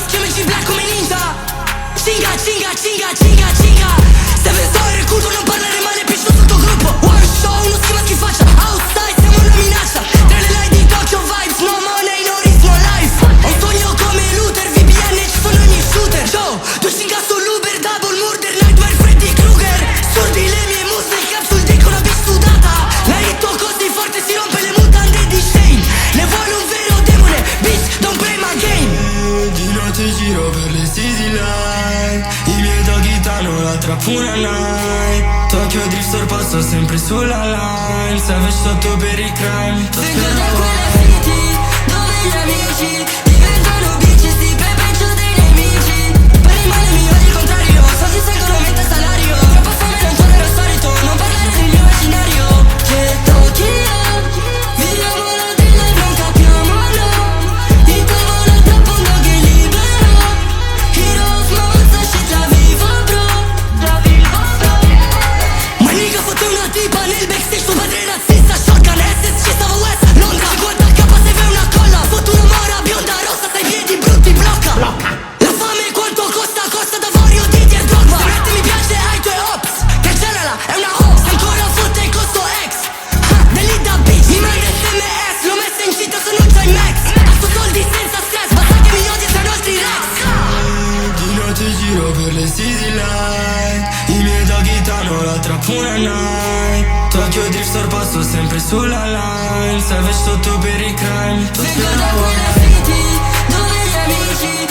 chiamici black come ninja. Cinga, cinga, cinga, cinga, cinga. Se ve sto in culo non parlare male, bitch, non sotto gruppo. One show, uno schema che faccia. Outside, siamo una minaccia. Tra le line di Tokyo vibes, no money, no risk, no life. Ho un sogno come Luther, VPN, ci sono ogni shooter. Joe, due cinga sull'Uber, double murder, nightmare, Freddy Krueger. Sordi le mie muse, il capsule dico una bitch sudata. La hitto così forte si rompe le mutande di Shane. Ne vuole un vero demone, bitch, don't play my game. Di notte giro per le city light, i miei doggy danno la trap una night. Tokyo Drift sorpasso sempre sulla line, savage sotto per i crime. Vengo da quella city dove gli amici diventano bitch e si peggio dei nemici. Per il male mio è il contrario, soldi salgono mentre salario. Troppa fame non tornerò al solito, non parlare del mio immaginario. Che Tokyo, viviamo la dealer, non capiamo no. Il tavolo è troppo un dog è libero. Heroes, mazza, shit, la vivo bro. La vivo bro. Ma nigga fotte una tipa nel backstage, tuo padre è razzista. Shotgun, SS, ci stavo West, Londra. 50k se fai una colla, fotto una mora bionda rossa, sei piedi brutti, blocca. La fame quanto costa, costa da Vario di Dier Drogba. Se metti mi piace ai tuoi ops, cancellala, è una hoax. Ancora fotte il costo ex, dell'Ida bitch. Mi manda SMS, l'ho messa incinta, sono già in max. Passo soldi senza stress, basta che mi odi tra altri rex. Di notte giro per le city light, i miei doggy danno la trap una night. Tokyo Drift sorpasso sempre sulla line, savage sotto per i crime. Vengo da quella city dove gli amici